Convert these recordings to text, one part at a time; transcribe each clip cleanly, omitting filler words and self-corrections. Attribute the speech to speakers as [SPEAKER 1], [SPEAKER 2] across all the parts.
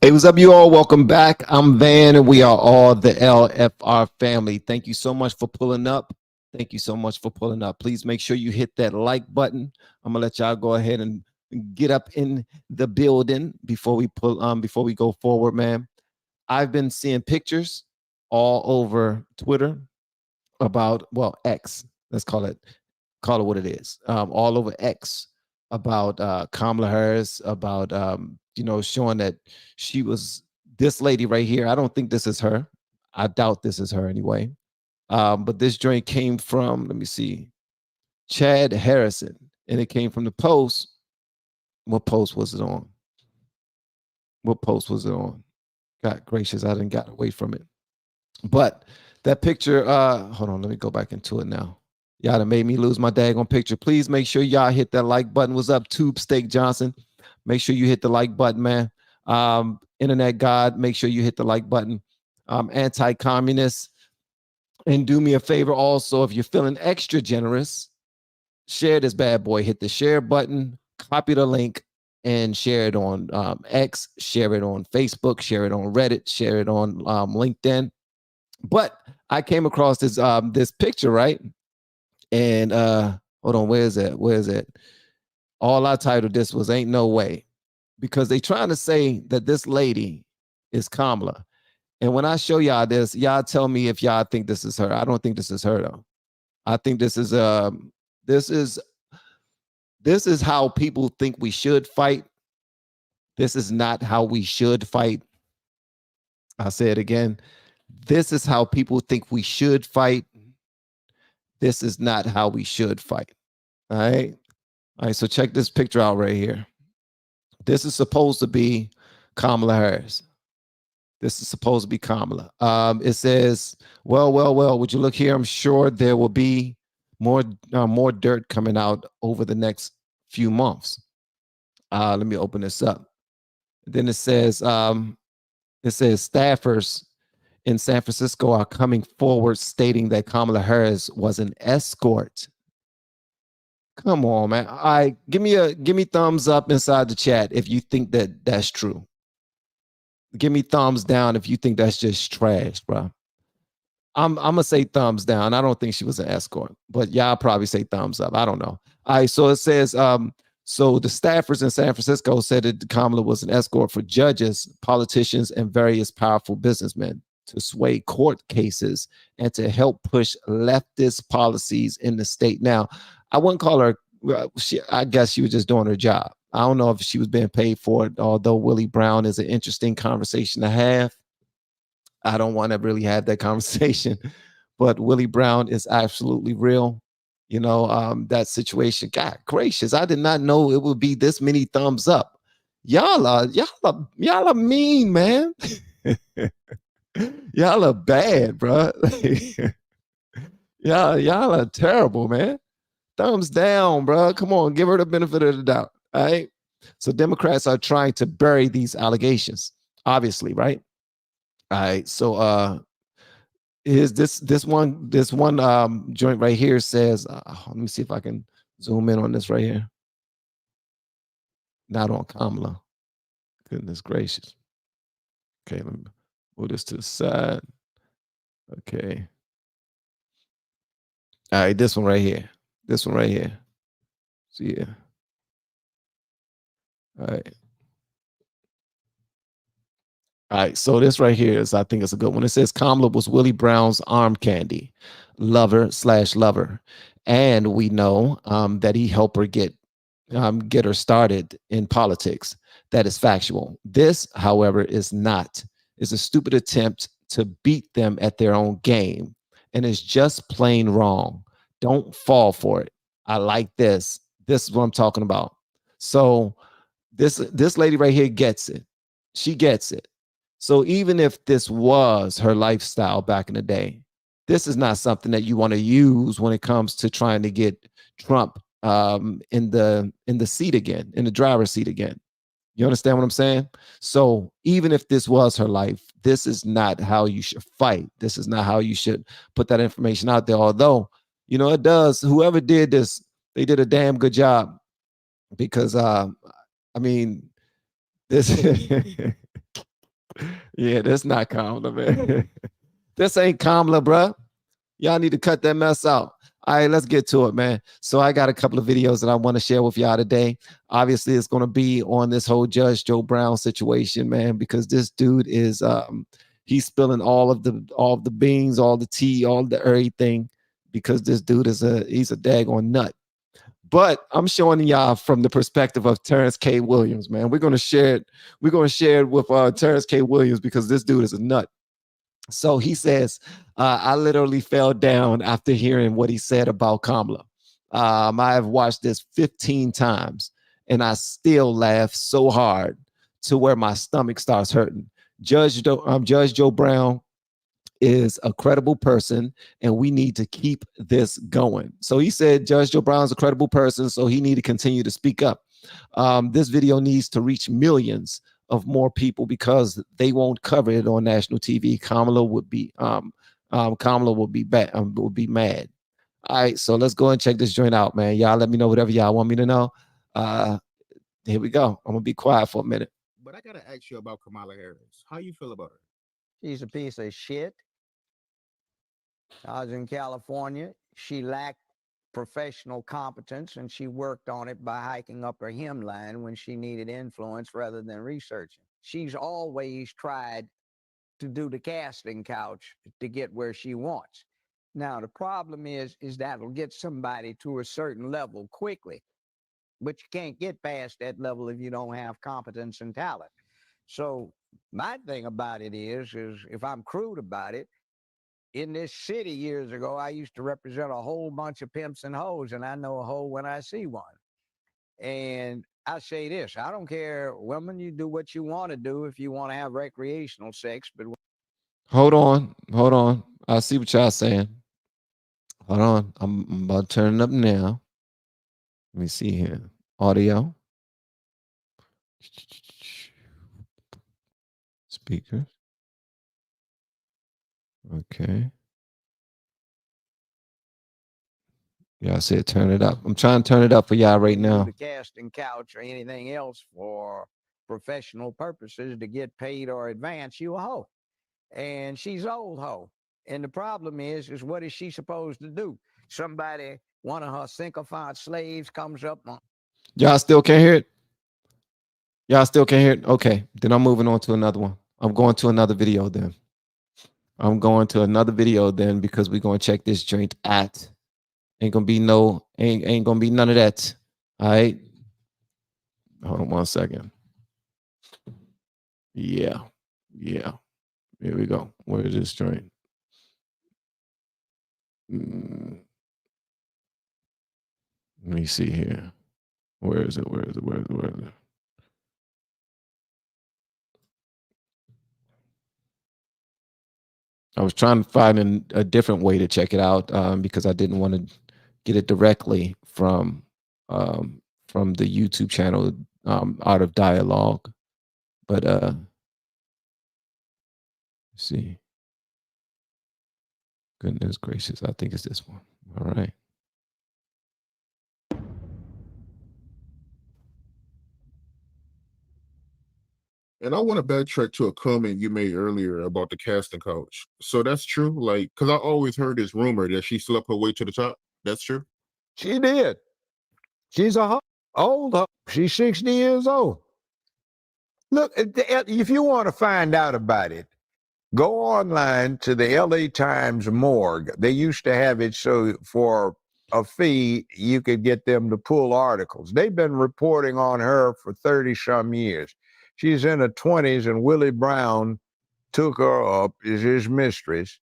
[SPEAKER 1] Hey, what's up, you all? Welcome back. I'm Van, and we are all the LFR family. Thank you so much for pulling up. Thank you so much for pulling up. Please make sure you hit that like button. I'm gonna let y'all go ahead and get up in the building before we go forward, man. I've been seeing pictures all over Twitter about, well, X. Let's call it what it is. All over X about Kamala Harris, about showing that she was this lady right here. I don't think this is her. I doubt this is her anyway. But this joint came from, let me see, Chad Harrison, and it came from the Post. What post was it on? What post was it on? God gracious, I didn't got away from it. But that picture, hold on, let me go back into it now. Y'all done made me lose my daggone picture. Please make sure y'all hit that like button. What's up, Tube Steak Johnson? Make sure you hit the like button, man. Internet God, make sure you hit the like button. Anti-communist. And do me a favor also, if you're feeling extra generous, share this bad boy. Hit the share button, copy the link, and share it on X, share it on Facebook, share it on Reddit, share it on LinkedIn. But I came across this picture, right? And hold on, where is it? Where is it? All I titled this was "Ain't No Way," because they trying to say that this lady is Kamala. And when I show y'all this, y'all tell me if y'all think this is her. I don't think this is her though. I think this is this is how people think we should fight. This is not how we should fight. I'll say it again. This is how people think we should fight. This is not how we should fight. All right. All right. So check this picture out right here. This is supposed to be Kamala Harris. This is supposed to be Kamala. It says, well, would you look here? I'm sure there will be more dirt coming out over the next few months. Let me open this up. Then it says staffers in San Francisco are coming forward stating that Kamala Harris was an escort. Come on, man. All right, give me thumbs up inside the chat if you think that that's true. Give me thumbs down if you think that's just trash, bro. I'm gonna say thumbs down. I don't think she was an escort, but y'all probably say thumbs up. I don't know. All right, so it says so the staffers in San Francisco said that Kamala was an escort for judges, politicians, and various powerful businessmen to sway court cases and to help push leftist policies in the state. Now, I wouldn't call her, I guess she was just doing her job. I don't know if she was being paid for it, although Willie Brown is an interesting conversation to have. I don't want to really have that conversation, but Willie Brown is absolutely real. That situation. God gracious, I did not know it would be this many thumbs up. Y'all are mean, man. Y'all are bad, bro. y'all are terrible, man. Thumbs down, bro. Come on, give her the benefit of the doubt. All right. So Democrats are trying to bury these allegations, obviously, right? All right. So is this one joint right here says, let me see if I can zoom in on this right here. Not on Kamala. Goodness gracious. Okay, let me move this to the side. Okay. All right, this one right here. This one right here. See ya. All right. All right, so this right here is, I think it's a good one. It says Kamala was Willie Brown's arm candy, lover/lover, and we know that he helped her get her started in politics. That is factual. This, however, is not. Is a stupid attempt to beat them at their own game, and it's just plain wrong. Don't fall for it. I like this. This is what I'm talking about. So this lady right here gets it. She gets it. So even if this was her lifestyle back in the day, this is not something that you want to use when it comes to trying to get Trump in the seat again, in the driver's seat again. You understand what I'm saying? So even if this was her life, this is not how you should fight. This is not how you should put that information out there. Although, it does. Whoever did this, they did a damn good job, because I mean, this Yeah, that's not Kamala, man. This ain't Kamala, bruh. Y'all need to cut that mess out. All right, let's get to it, man. So I got a couple of videos that I want to share with y'all today. Obviously, it's going to be on this whole Judge Joe Brown situation, man, because this dude is he's spilling all of the beans, all the tea, all the everything, because this dude he's a daggone nut. But I'm showing y'all from the perspective of Terrence K. Williams, man. We're gonna share it. We're gonna share it with Terrence K. Williams because this dude is a nut. So he says, I literally fell down after hearing what he said about Kamala. I have watched this 15 times and I still laugh so hard to where my stomach starts hurting. Judge Joe Brown is a credible person and we need to keep this going. So he said Judge Joe Brown is a credible person, so he need to continue to speak up. This video needs to reach millions of more people because they won't cover it on national TV. Kamala would be would be mad. All right, so let's go and check this joint out, man. Y'all let me know whatever y'all want me to know. Here we go. I'm gonna be quiet for a minute.
[SPEAKER 2] But I gotta ask you about Kamala Harris. How you feel about her?
[SPEAKER 3] She's a piece of shit. I was in California. She lacked professional competence, and she worked on it by hiking up her hemline when she needed influence rather than researching. She's always tried to do the casting couch to get where she wants. Now, the problem is that'll get somebody to a certain level quickly, but you can't get past that level if you don't have competence and talent. So my thing about it is if I'm crude about it, in this city years ago, I used to represent a whole bunch of pimps and hoes, and I know a hoe when I see one. And I say this, I don't care, women, you do what you want to do if you want to have recreational sex, but...
[SPEAKER 1] Hold on. I see what y'all saying. Hold on. I'm about to turn it up now. Let me see here. Audio. Speakers. Okay. Y'all said turn it up. I'm trying to turn it up for y'all right now.
[SPEAKER 3] The casting couch or anything else for professional purposes to get paid or advance, you a hoe. And she's old hoe. And the problem is what is she supposed to do? Somebody, one of her sycophant slaves comes up on...
[SPEAKER 1] Y'all still can't hear it? Y'all still can't hear it? Okay, then I'm moving on to another one. I'm going to another video then. Because we're going to check this joint at. Ain't gonna be none of that. All right. Hold on one second. Yeah. Here we go. Where is this joint? Let me see here. Where is it? I was trying to find a different way to check it out because I didn't want to get it directly from the YouTube channel out of dialogue. But let's see. Goodness gracious, I think it's this one. All right.
[SPEAKER 2] And I want to backtrack to a comment you made earlier about the casting couch. So that's true? Like, because I always heard this rumor that she slept her way to the top. That's true?
[SPEAKER 3] She did. She's a old hoe. She's 60 years old. Look, if you want to find out about it, go online to the LA Times morgue. They used to have it so for a fee, you could get them to pull articles. They've been reporting on her for 30-some years. She's in her 20s, and Willie Brown took her up as his mistress.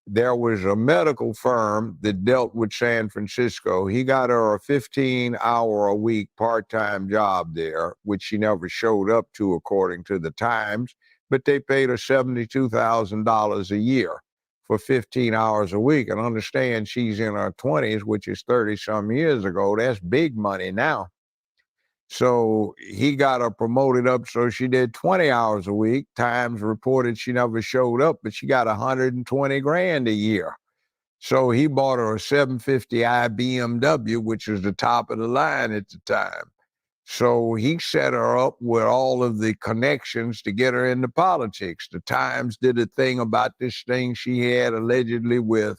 [SPEAKER 3] There was a medical firm that dealt with San Francisco. He got her a 15-hour-a-week part-time job there, which she never showed up to, according to the Times, but they paid her $72,000 a year for 15 hours a week. And understand, she's in her 20s, which is 30-some years ago. That's big money now. So he got her promoted up, so she did 20 hours a week. Times reported she never showed up, but she got 120 grand a year. So he bought her a 750i BMW, which was the top of the line at the time. So he set her up with all of the connections to get her into politics. The Times did a thing about this thing she had allegedly with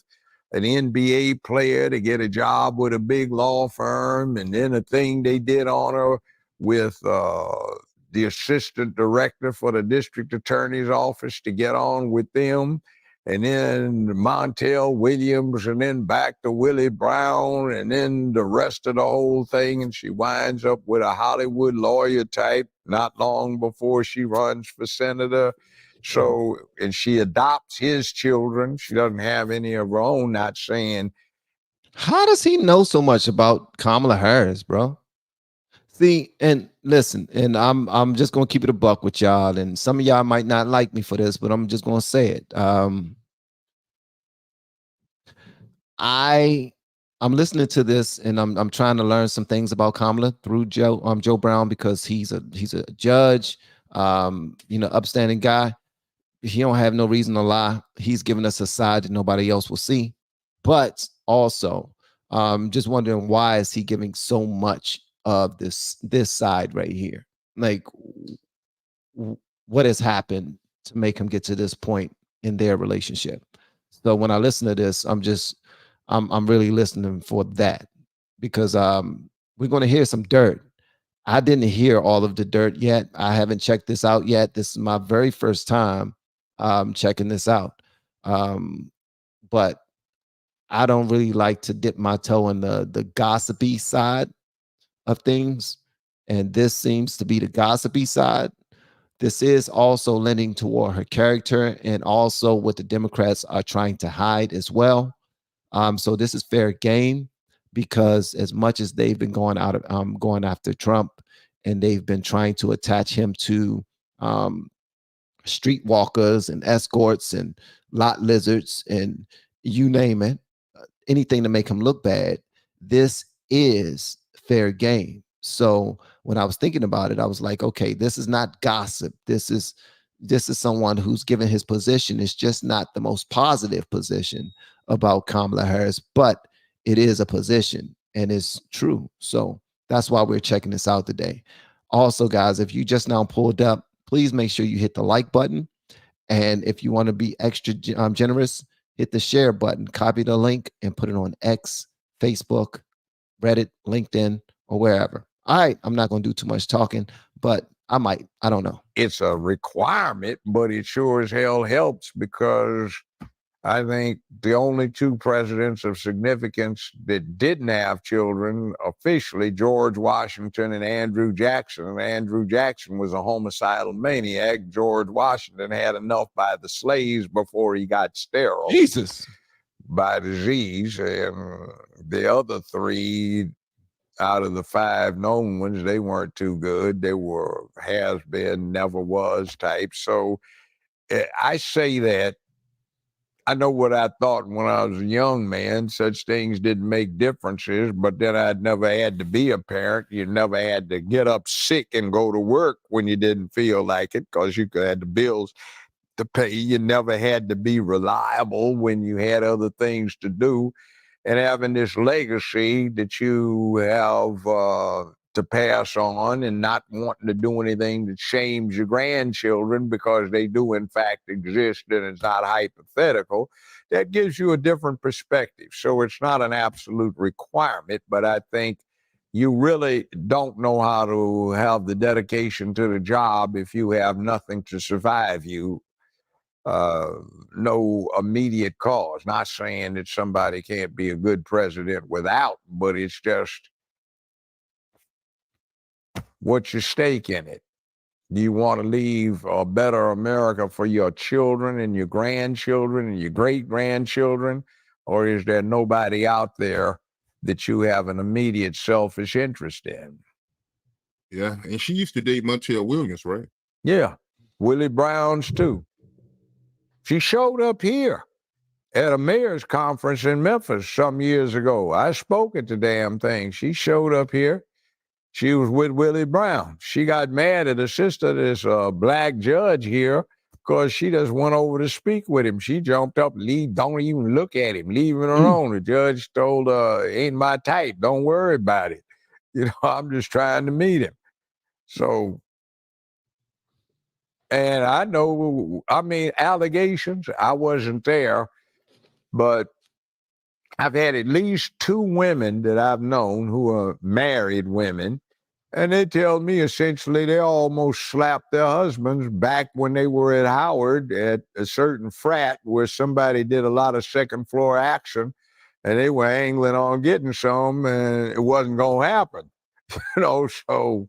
[SPEAKER 3] an NBA player to get a job with a big law firm, and then a thing they did on her with the assistant director for the district attorney's office to get on with them, and then Montel Williams, and then back to Willie Brown, and then the rest of the whole thing. And she winds up with a Hollywood lawyer type not long before she runs for senator. So, and she adopts his children. She doesn't have any of her own, not saying.
[SPEAKER 1] How does he know so much about Kamala Harris, bro? See, and listen, and I'm just gonna keep it a buck with y'all, and some of y'all might not like me for this, but I'm just gonna say it. I'm listening to this, and I'm trying to learn some things about Kamala through Joe Brown, because he's a judge, upstanding guy. He don't have no reason to lie. He's giving us a side that nobody else will see. But also, just wondering, why is he giving so much of this side right here? Like, what has happened to make him get to this point in their relationship? So when I listen to this, I'm really listening for that, because we're going to hear some dirt. I didn't hear all of the dirt yet. I haven't checked this out yet. This is my very first time checking this out. But I don't really like to dip my toe in the gossipy side of things. And this seems to be the gossipy side. This is also lending toward her character, and also what the Democrats are trying to hide as well. So this is fair game, because as much as they've been going after Trump, and they've been trying to attach him to streetwalkers and escorts and lot lizards and you name it, anything to make him look bad, this is fair game. So when I was thinking about it, I was like, okay, this is not gossip. This is someone who's given his position. It's just not the most positive position about Kamala Harris, but it is a position and it's true. So that's why we're checking this out today. Also, guys, if you just now pulled up, please make sure you hit the like button. And if you want to be extra generous, hit the share button, copy the link, and put it on X, Facebook, Reddit, LinkedIn, or wherever. All right, I'm not going to do too much talking, but I might. I don't know.
[SPEAKER 3] It's a requirement, but it sure as hell helps, because I think the only two presidents of significance that didn't have children officially, George Washington and Andrew Jackson. And Andrew Jackson was a homicidal maniac. George Washington had enough by the slaves before he got sterile.
[SPEAKER 1] Jesus.
[SPEAKER 3] By disease. And the other three, out of the five known ones, they weren't too good. They were has been, never was type. So I say that I know what I thought when I was a young man. Such things didn't make differences, but then I'd never had to be a parent. You never had to get up sick and go to work when you didn't feel like it, because you had the bills to pay. You never had to be reliable when you had other things to do. And having this legacy that you have to pass on, and not wanting to do anything that shames your grandchildren, because they do in fact exist and it's not hypothetical, that gives you a different perspective. So it's not an absolute requirement, but I think you really don't know how to have the dedication to the job if you have nothing to survive you. No immediate cause. Not saying that somebody can't be a good president without, but it's just, what's your stake in it? Do you want to leave a better America for your children and your grandchildren and your great-grandchildren? Or is there nobody out there that you have an immediate selfish interest in?
[SPEAKER 2] Yeah, and she used to date Montel Williams, right?
[SPEAKER 3] Yeah, Willie Brown's too. She showed up here at a mayor's conference in Memphis some years ago. I spoke at the damn thing. She showed up here. She was with Willie Brown. She got mad at her sister, this black judge here, because she just went over to speak with him. She jumped up, don't even look at him, leave him alone. The judge told her, ain't my type, don't worry about it. I'm just trying to meet him. So, and I know, I mean, allegations, I wasn't there, but I've had at least 2 women that I've known who are married women, and they tell me essentially they almost slapped their husbands back when they were at Howard at a certain frat where somebody did a lot of second floor action, and they were angling on getting some, and it wasn't going to happen. So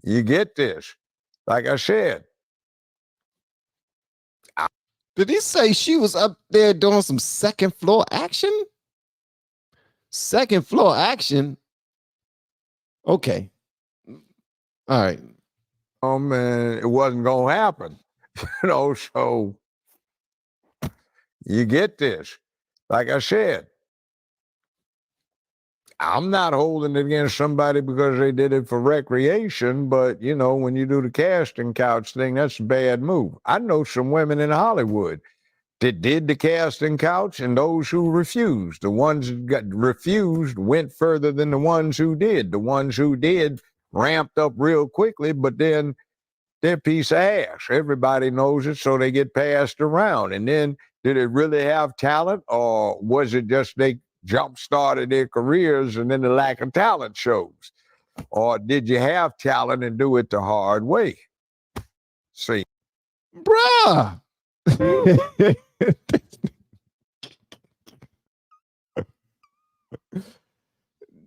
[SPEAKER 3] you get this. Like I said,
[SPEAKER 1] Did he say she was up there doing some second floor action? Second floor action? Okay. All right.
[SPEAKER 3] and it wasn't going to happen. So you get this. Like I said, I'm not holding it against somebody because they did it for recreation, but when you do the casting couch thing, that's a bad move. I know some women in Hollywood that did the casting couch and those who refused. The ones that got refused went further than the ones who did. The ones who did ramped up real quickly, but then they're a piece of ass. Everybody knows it, so they get passed around. And then did it really have talent, or was it just they jump-started their careers and then the lack of talent shows? Or did you have talent and do it the hard way? See.
[SPEAKER 1] Bruh.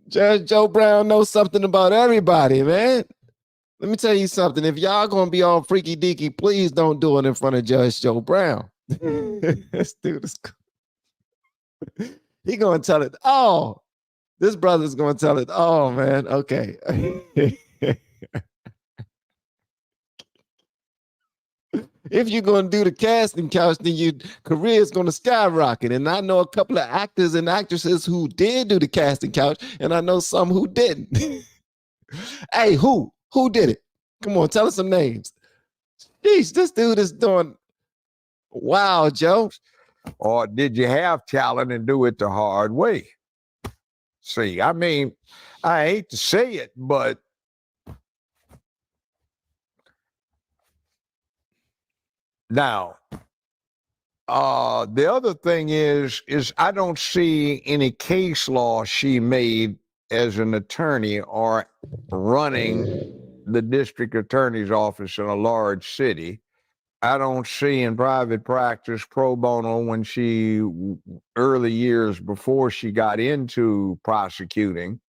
[SPEAKER 1] Judge Joe Brown knows something about everybody, man. Let me tell you something. If y'all gonna be all freaky deaky, please don't do it in front of Judge Joe Brown. This dude is he gonna tell it all. This brother's gonna tell it all, man. Okay. If you're gonna do the casting couch, then your career is gonna skyrocket. And I know a couple of actors and actresses who did do the casting couch, and I know some who didn't. Hey, who did it? Come on, tell us some names. Jeez, this dude is doing wow, Joe.
[SPEAKER 3] Or did you have talent and do it the hard way? See, I mean, I hate to say it, but now, the other thing is I don't see any case law she made as an attorney or running the district attorney's office in a large city. I don't see in private practice pro bono when she early years before she got into prosecuting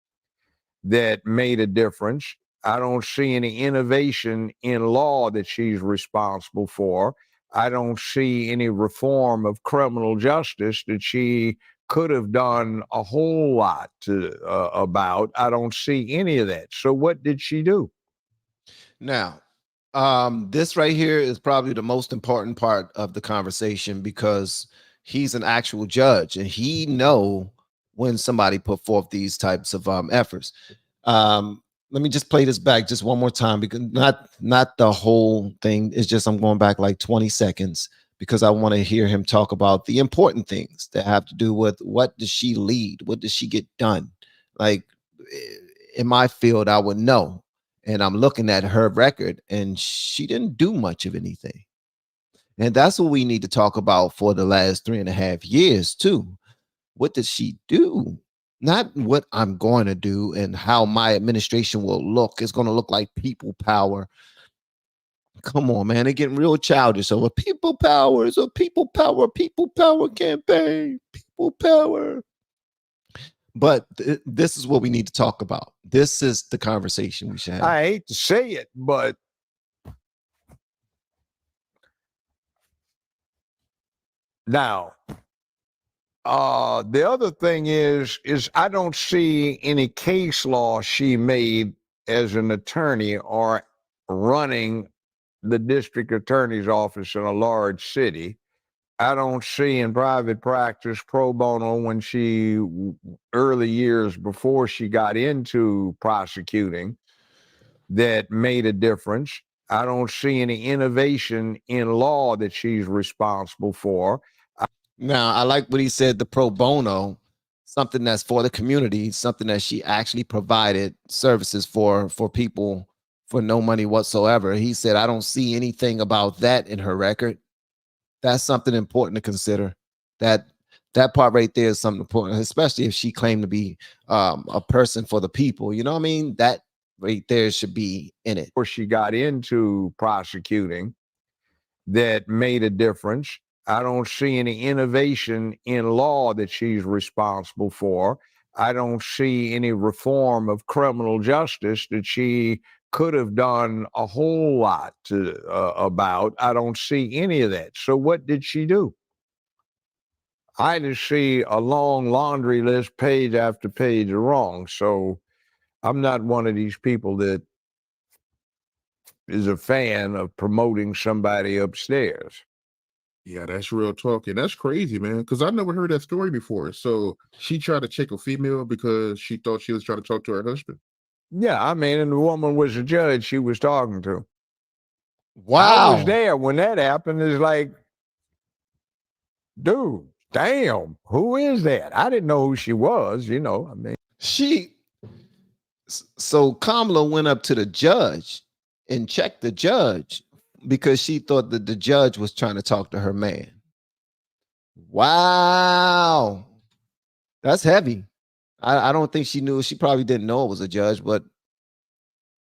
[SPEAKER 3] that made a difference. I don't see any innovation in law that she's responsible for. I don't see any reform of criminal justice that she could have done a whole lot about. I don't see any of that. So what did she do?
[SPEAKER 1] Now, this right here is probably the most important part of the conversation because he's an actual judge and he know when somebody put forth these types of efforts. Let me just play this back just one more time because not the whole thing. It's just I'm going back like 20 seconds because I want to hear him talk about the important things that have to do with what does she lead? What does she get done? Like in my field, I would know. And I'm looking at her record and she didn't do much of anything. And that's what we need to talk about for the last 3.5 years too. What does she do? Not what I'm going to do and how my administration will look. It's going to look like people power. Come on, man. They're getting real childish over people power. It's a people power campaign. People power. But this is what we need to talk about. This is the conversation we should have.
[SPEAKER 3] I hate to say it, but now, the other thing is I don't see any case law she made as an attorney or running the district attorney's office in a large city. I don't see in private practice pro bono when she early years before she got into prosecuting that made a difference. I don't see any innovation in law that she's responsible for.
[SPEAKER 1] Now, I like what he said, the pro bono. something that's for the community, something that she actually provided services for people for no money whatsoever. He said, I don't see anything about that in her record. That's something important to consider. That part right there is something important, especially if she claimed to be a person for the people. You know what I mean? That right there should be in it.
[SPEAKER 3] Or she got into prosecuting that made a difference. I don't see any innovation in law that she's responsible for. I don't see any reform of criminal justice that she could have done a whole lot about. I don't see any of that. So what did she do? I just see a long laundry list, page after page of wrong. So I'm not one of these people that is a fan of promoting somebody upstairs.
[SPEAKER 2] Yeah, that's real talk. And that's crazy, man. Because I never heard that story before. So she tried to check a female because she thought she was trying to talk to her husband.
[SPEAKER 3] Yeah, I mean, and the woman was a judge she was talking to.
[SPEAKER 1] Wow.
[SPEAKER 3] I was there when that happened. It's like, dude, damn, who is that? I didn't know who she was, you know. I mean,
[SPEAKER 1] so Kamala went up to the judge and checked the judge because she thought that the judge was trying to talk to her man. Wow. That's heavy. I don't think she knew. She probably didn't know it was a judge, but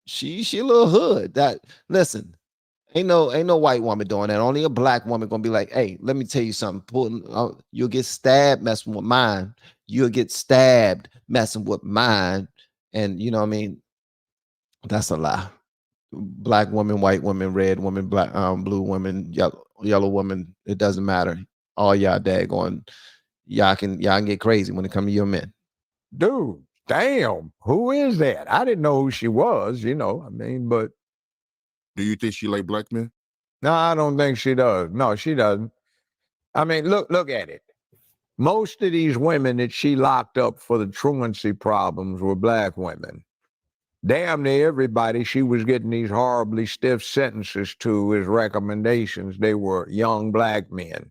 [SPEAKER 1] she a little hood. That listen, ain't no white woman doing that. Only a black woman gonna be like, hey, let me tell you something. You'll get stabbed messing with mine. You'll get stabbed messing with mine. And you know what I mean? That's a lie. Black woman, white woman, red woman, black, blue woman, yellow woman. It doesn't matter. All y'all daggone, y'all can get crazy when it comes to your men.
[SPEAKER 3] dude, damn, who is that? I didn't know who she was, you know. I mean, but
[SPEAKER 2] Do you think she like black men?
[SPEAKER 3] no, I don't think she does. No, she doesn't. I mean, look at it. Most of these women that she locked up for the truancy problems were black women. Damn near everybody she was getting these horribly stiff sentences to as recommendations, they were young black men.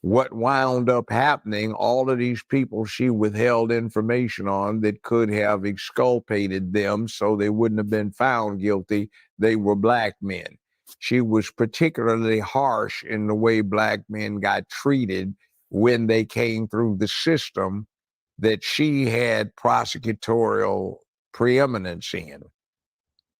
[SPEAKER 3] What wound up happening, all of these people she withheld information on that could have exculpated them so they wouldn't have been found guilty, they were black men. She was particularly harsh in the way black men got treated when they came through the system that she had prosecutorial preeminence in.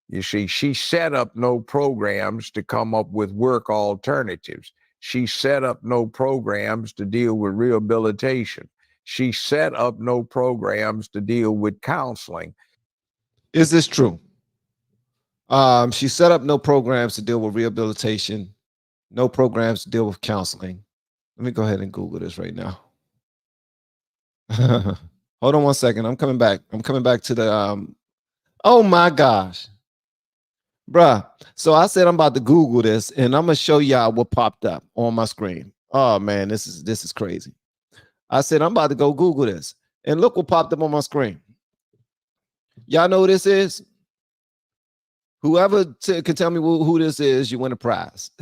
[SPEAKER 3] You see, she set up no programs to come up with work alternatives. She set up no programs to deal with rehabilitation. She set up no programs to deal with counseling.
[SPEAKER 1] Is this true? She set up no programs to deal with rehabilitation, no programs to deal with counseling. Let me go ahead and Google this right now. Hold on one second. I'm coming back. I'm coming back to the oh my gosh. Bruh. So I said I'm about to Google this and I'm gonna show y'all what popped up on my screen. Oh man, this is crazy. I said I'm about to go Google this. And look what popped up on my screen. Y'all know who this is? Whoever can tell me who this is, you win a prize.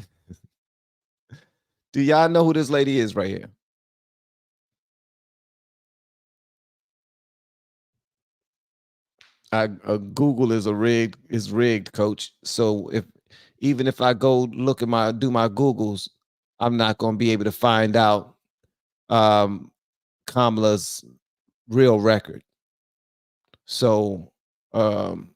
[SPEAKER 1] Do y'all know who this lady is right here? Google is rigged, coach. So even if I go look at do my Googles, I'm not going to be able to find out Kamala's real record. So you're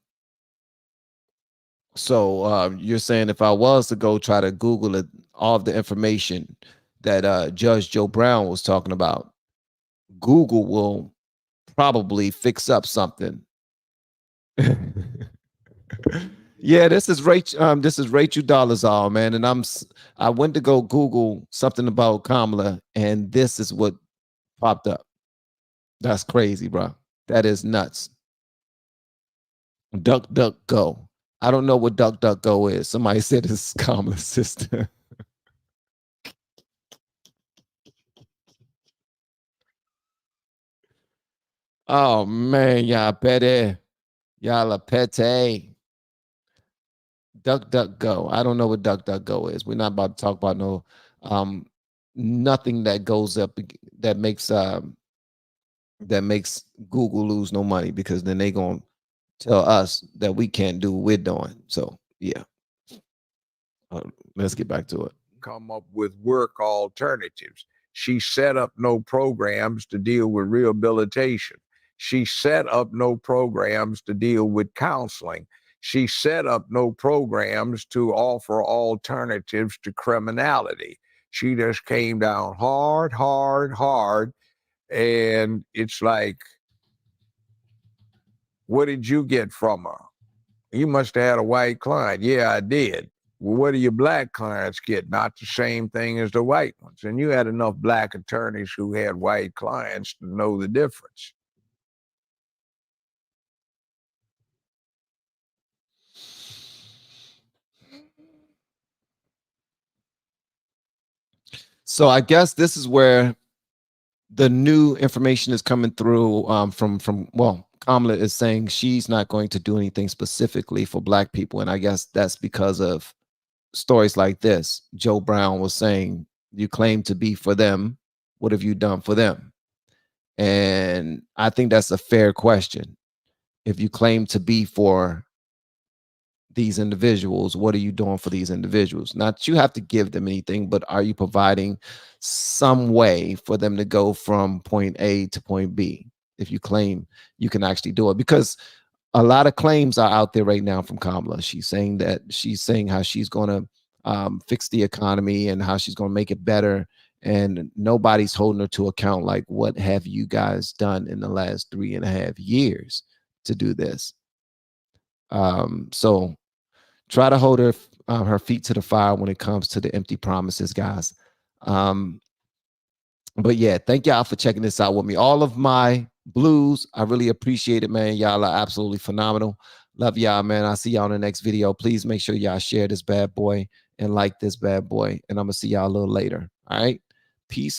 [SPEAKER 1] saying if I was to go try to Google it, all of the information that Judge Joe Brown was talking about, Google will probably fix up something. Yeah, this is Rachel Dolezal, man, and I went to go Google something about Kamala, and this is what popped up. That's crazy, bro. That is nuts. Duck, duck, go. I don't know what duck, duck, go is. Somebody said it's Kamala's sister. Oh man, y'all petty. Y'all are petty. Duck, duck, go. I don't know what duck, duck, go is. We're not about to talk about no nothing that goes up that makes that makes Google lose no money, because then they gonna tell us that we can't do what we're doing. So yeah, let's get back to it.
[SPEAKER 3] Come up with work alternatives. She set up no programs to deal with rehabilitation. She set up no programs to deal with counseling. She set up no programs to offer alternatives to criminality. She just came down hard, hard, hard. And it's like, what did you get from her? You must have had a white client. Yeah, I did. Well, what do your black clients get? Not the same thing as the white ones. And you had enough black attorneys who had white clients to know the difference.
[SPEAKER 1] So I guess this is where the new information is coming through from well, Kamala is saying she's not going to do anything specifically for black people. And I guess that's because of stories like this. Joe Brown was saying, you claim to be for them. What have you done for them? And I think that's a fair question. If you claim to be for these individuals, what are you doing for these individuals? Not that you have to give them anything, but are you providing some way for them to go from point A to point B? If you claim you can actually do it, because a lot of claims are out there right now from Kamala. She's saying how she's going to fix the economy and how she's going to make it better. And nobody's holding her to account. Like, what have you guys done in the last 3.5 years to do this? So try to hold her feet to the fire when it comes to the empty promises, guys. But yeah, thank y'all for checking this out with me. All of my blues, I really appreciate it, man. Y'all are absolutely phenomenal. Love y'all, man. I'll see y'all in the next video. Please make sure y'all share this bad boy and like this bad boy. And I'm gonna see y'all a little later. All right. Peace.